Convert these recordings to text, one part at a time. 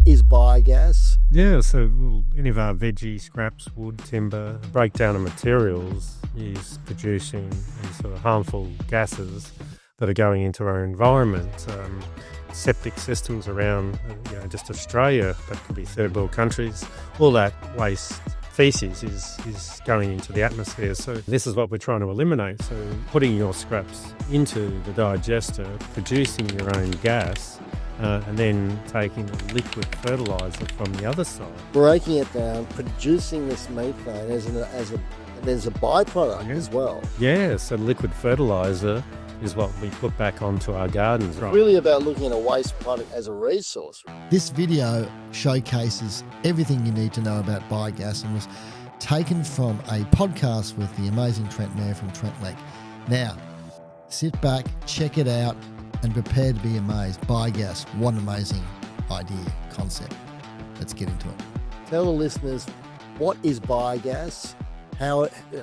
is biogas? Yeah, so any of our veggie scraps, wood, timber, breakdown of materials is producing these sort of harmful gases that are going into our environment. Septic systems around, just Australia, but could be third world countries. All that waste feces is going into the atmosphere. So this is what we're trying to eliminate. So putting your scraps into the digester, producing your own gas, and then taking the liquid fertiliser from the other side. Breaking it down, producing this methane there's a byproduct as well. Yeah, so liquid fertiliser is what we put back onto our gardens. It's really about looking at a waste product as a resource. This video showcases everything you need to know about biogas and was taken from a podcast with the amazing Trent Mair from TRENTLECK. Now, sit back, check it out, and prepare to be amazed. Biogas, what an amazing idea, concept. Let's get into it. Tell the listeners, what is biogas?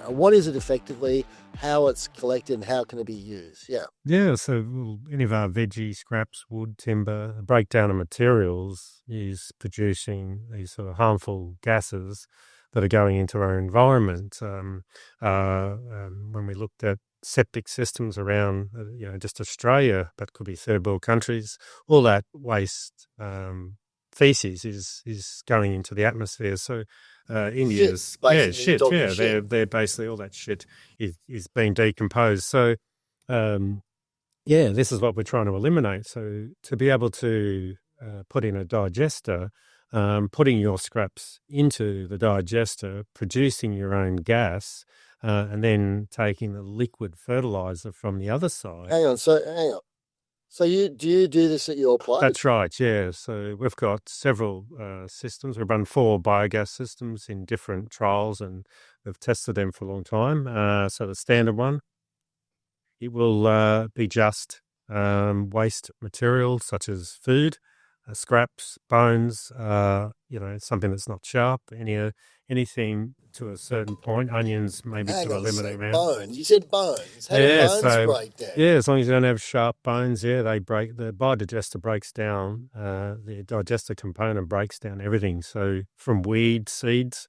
What is it effectively? How it's collected and how can it be used? Yeah, so any of our veggie scraps, wood, timber, breakdown of materials is producing these sort of harmful gases that are going into our environment. When we looked at septic systems around, just Australia, but could be third world countries, all that waste feces is going into the atmosphere. So India's shit. They're basically all that shit is being decomposed. So this is what we're trying to eliminate. So to be able to put in a digester, putting your scraps into the digester, producing your own gas, and then taking the liquid fertiliser from the other side. Hang on. So do you do this at your place? That's right, yeah. So we've got several systems. We've run 4 biogas systems in different trials and we've tested them for a long time. So the standard one, it will be just waste materials such as food, scraps, bones, something that's not sharp, anything to a certain point, onions maybe to a limited amount. Bones. You said bones. How do bones break down? Yeah, as long as you don't have sharp bones, they break. The biodigester breaks down, the digester component breaks down everything. So from weed seeds,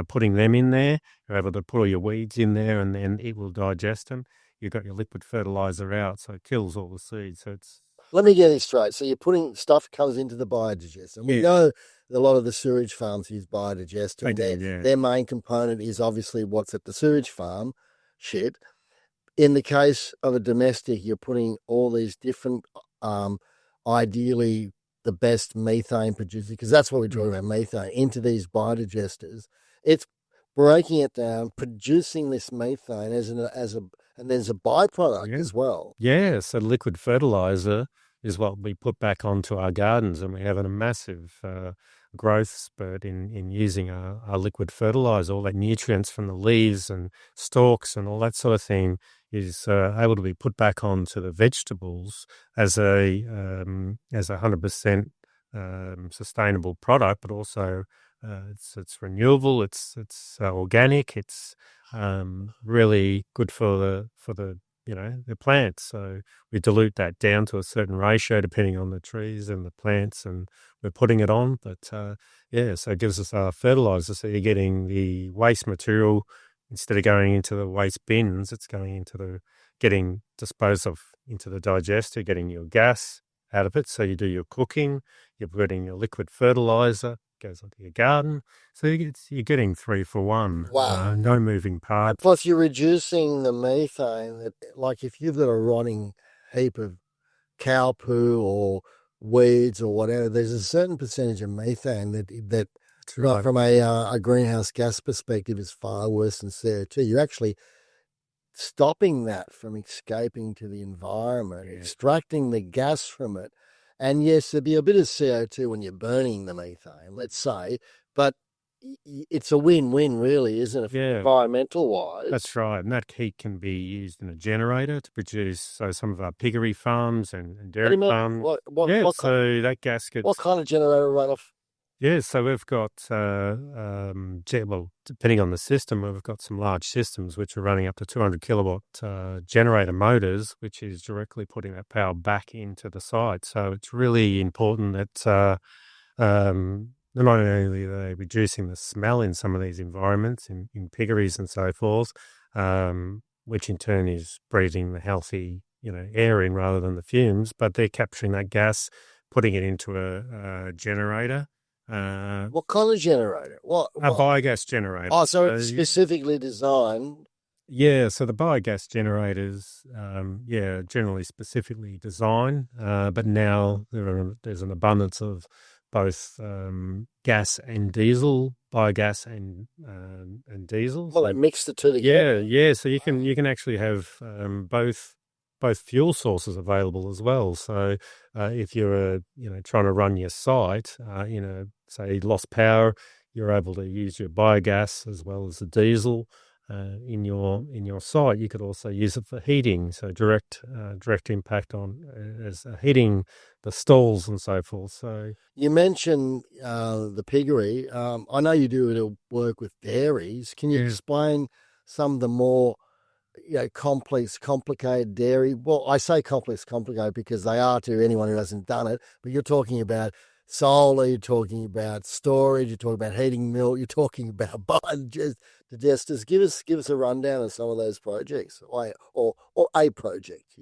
putting them in there, you're able to put all your weeds in there and then it will digest them. You've got your liquid fertiliser out, so it kills all the seeds. So it's... Let me get this straight. So you're putting stuff comes into the biodigester. And we know a lot of the sewage farms use biodigester. Their main component is obviously what's at the sewage farm, shit. In the case of a domestic, you're putting all these different, ideally the best methane producers, because that's what we're talking about, methane, into these biodigesters. It's breaking it down, producing this methane and there's a byproduct as well. Yeah, so liquid fertiliser is what we put back onto our gardens, and we have a massive growth spurt in using our liquid fertiliser. All that nutrients from the leaves and stalks and all that sort of thing is able to be put back onto the vegetables as a 100% sustainable product, but also it's renewable, it's organic, it's really good for the plants. So we dilute that down to a certain ratio depending on the trees and the plants, and we're putting it on. But so it gives us our fertiliser. So you're getting the waste material instead of going into the waste bins, it's going into getting disposed of into the digester, getting your gas out of it. So you do your cooking, you're putting your liquid fertiliser, goes onto your garden. So you're getting 3 for 1. Wow. No moving parts. Plus you're reducing the methane. Like if you've got a rotting heap of cow poo or weeds or whatever, there's a certain percentage of methane that right, from a greenhouse gas perspective is far worse than CO2. You're actually stopping that from escaping to the environment, extracting the gas from it. And yes, there'd be a bit of CO2 when you're burning the methane, let's say, but it's a win-win really, isn't it, environmental-wise? That's right, and that heat can be used in a generator to produce some of our piggery farms and dairy farms. So that gas gets... What kind of generator runoff? Yeah, so we've got, depending on the system, we've got some large systems which are running up to 200 kilowatt generator motors, which is directly putting that power back into the site. So it's really important that not only are they reducing the smell in some of these environments, in piggeries and so forth, which in turn is breathing the healthy, air in rather than the fumes, but they're capturing that gas, putting it into a generator. What kind of generator? A biogas generator. Oh, so it's specifically designed. Yeah, so the biogas generators, generally specifically designed, but now there's an abundance of both gas and diesel, biogas and diesel. Well, they mix the two together. Yeah. So you can actually have both fuel sources available as well. So if you're trying to run your site, say lost power, you're able to use your biogas as well as the diesel. In your site, you could also use it for heating, so direct impact on as heating the stalls and so forth. So you mentioned the piggery. I know you do a little work with dairies. Can you explain some of the more complex, complicated dairy? Well, I say complex, complicated because they are to anyone who hasn't done it. But you're talking about solar, you're talking about storage, you're talking about heating milk, you're talking about biodigesters. Give us a rundown of some of those projects, or a project.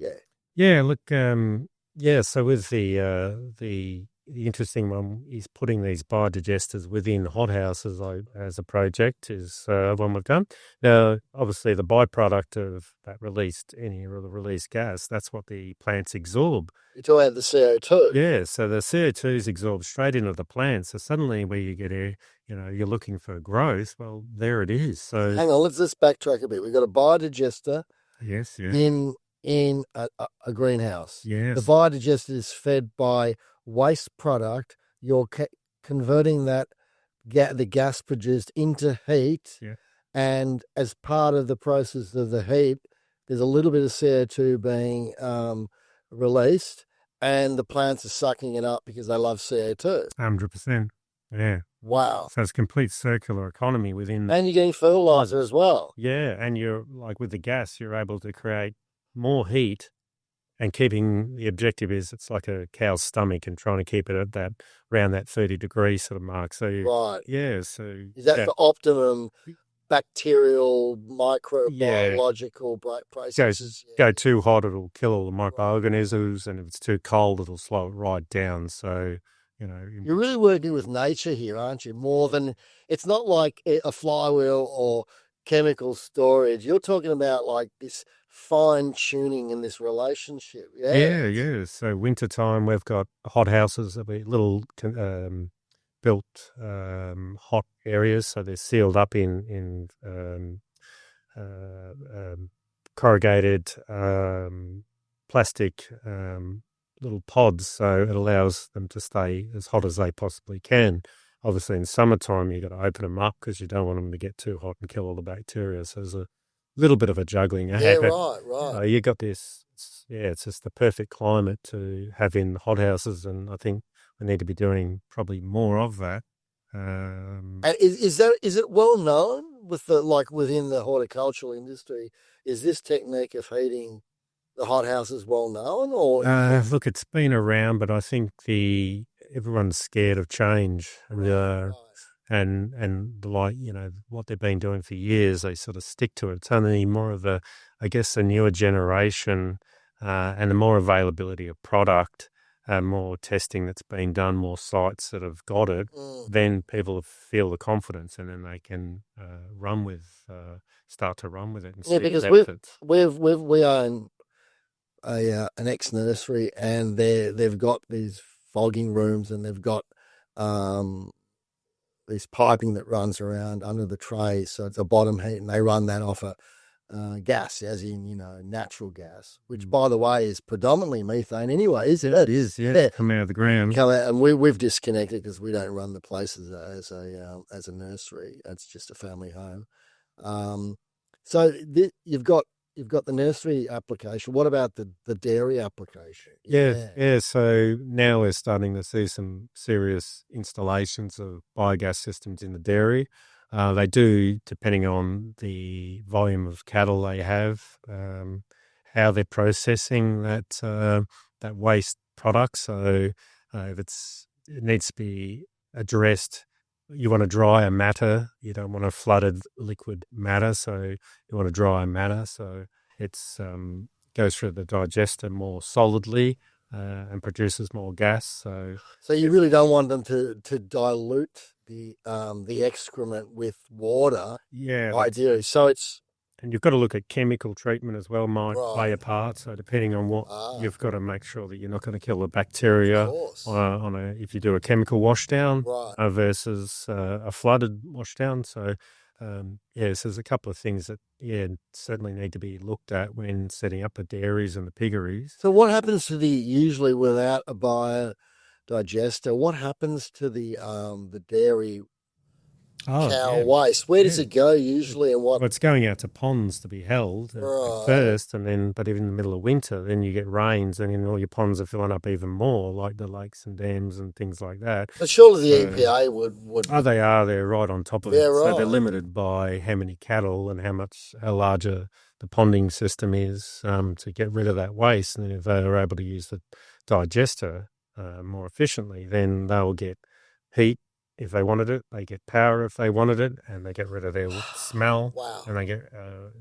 Yeah. Look, So with the interesting one is putting these biodigesters within hothouses as a project is one we've done. Now, obviously, the byproduct of that released gas, that's what the plants absorb. You're talking about the CO2. Yeah, so the CO2 is absorbed straight into the plant. So suddenly where you get air, you're looking for growth, well, there it is. So hang on, let's backtrack a bit. We've got a biodigester in a greenhouse. Yes. The biodigester is fed by waste product. You're converting the gas produced into heat, and as part of the process of the heat, there's a little bit of CO2 being released, and the plants are sucking it up because they love CO2. 100%. Yeah. Wow. So it's complete circular economy within. And you're getting fertiliser as well. Yeah, and you're like with the gas, you're able to create more heat. And keeping the objective is it's like a cow's stomach and trying to keep it at around that 30-degree sort of mark. So right, yeah. So is that for optimum bacterial, microbiological processes? Go too hot, it'll kill all the microorganisms, and if it's too cold, it'll slow it right down. So you're really working with nature here, aren't you? More than it's not like a flywheel or chemical storage. You're talking about like this fine tuning in this relationship. Yeah. So wintertime, we've got hot houses, little built hot areas, so they're sealed up in corrugated plastic little pods, so it allows them to stay as hot as they possibly can. Obviously, in summertime, you've got to open them up because you don't want them to get too hot and kill all the bacteria. So there's a little bit of a juggling act. Yeah, right. You got this. It's just the perfect climate to have in hothouses, and I think we need to be doing probably more of that. And is it well known within the horticultural industry? Is this technique of heating the hothouses well known, or look, it's been around, but I think everyone's scared of change, and what they've been doing for years, they sort of stick to it. It's only more of a newer generation, and the more availability of product, more testing that's been done, more sites that have got it. Then people feel the confidence, and then they can start to run with it. And see because we own an ex-nursery, and they've got these fogging rooms, and they've got this piping that runs around under the trays, so it's a bottom heat, and they run that off a gas, as in natural gas, which by the way is predominantly methane anyway, isn't it? It is, yeah. Come out of the ground. And we've disconnected because we don't run the places as a nursery. It's just a family home. So you've got the nursery application. What about the dairy application? Yeah. So now we're starting to see some serious installations of biogas systems in the dairy. They do, depending on the volume of cattle they have, how they're processing that waste product. So if it's it needs to be addressed. You want to dry a matter. You don't want a flooded liquid matter, so you want to dry matter. So it's goes through the digester more solidly and produces more gas. So you really don't want them to dilute the excrement with water. yeah, Ideally, so it's and you've got to look at chemical treatment as well, might play right. a part. So depending on what you've got to make sure that you're not going to kill the Of bacteria course. if you do a chemical washdown Right. versus a flooded washdown. So yes, there's a couple of things that certainly need to be looked at when setting up the dairies and the piggeries. So what happens to usually without a biodigester? What happens to the dairy cow waste? Where does it go usually, and what? Well, it's going out to ponds to be held at first, and then, but even in the middle of winter, then you get rains, and then all your ponds are filling up even more, like the lakes and dams and things like that. But surely the EPA would. Oh, they are. They're right on top of it. Right. So they're limited by how many cattle and how larger the ponding system is to get rid of that waste. And if they are able to use the digester more efficiently, then they'll get heat if they wanted it, they get power if they wanted it, and they get rid of their smell. Wow. And they get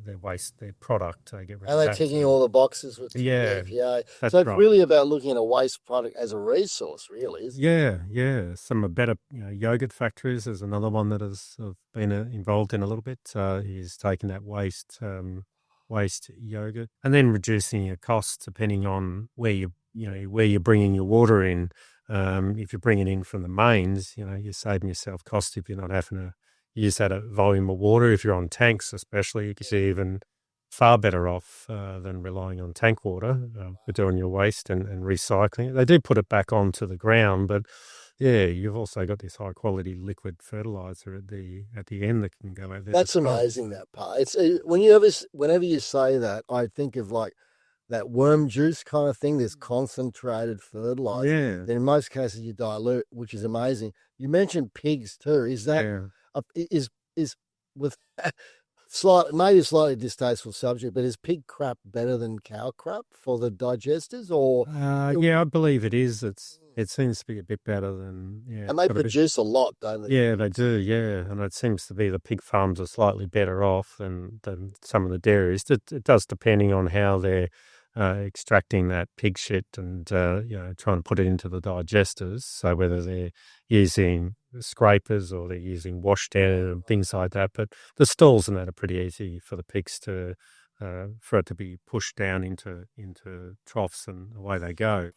their waste, their product. They get rid of that. And they're ticking all the boxes with the EPA. So it's really about looking at a waste product as a resource, really, isn't it? Yeah. Some are better, yogurt factories is another one that has been involved in a little bit. He's taking that waste yogurt and then reducing your costs depending on where you're bringing your water in. If you're bringing in from the mains, you're saving yourself cost if you're not having to use that volume of water. If you're on tanks, especially, you're even far better off than relying on tank water for doing your waste and recycling it. They do put it back onto the ground, but you've also got this high quality liquid fertiliser at the end that can go out there. That's amazing, that part. It's whenever you say that, I think of like that worm juice kind of thing, this concentrated fertilizer. Yeah. Then in most cases you dilute, which is amazing. You mentioned pigs too. Is that is with slightly distasteful subject, but is pig crap better than cow crap for the digesters, or? I believe it is. It seems to be a bit better than And they produce a lot, don't they? Yeah, they do. Yeah, and it seems to be the pig farms are slightly better off than some of the dairies. It does depending on how they're extracting that pig shit and trying to put it into the digesters. So whether they're using scrapers or they're using washdown and things like that. But the stalls and that are pretty easy for the pigs to for it to be pushed down into troughs and away they go.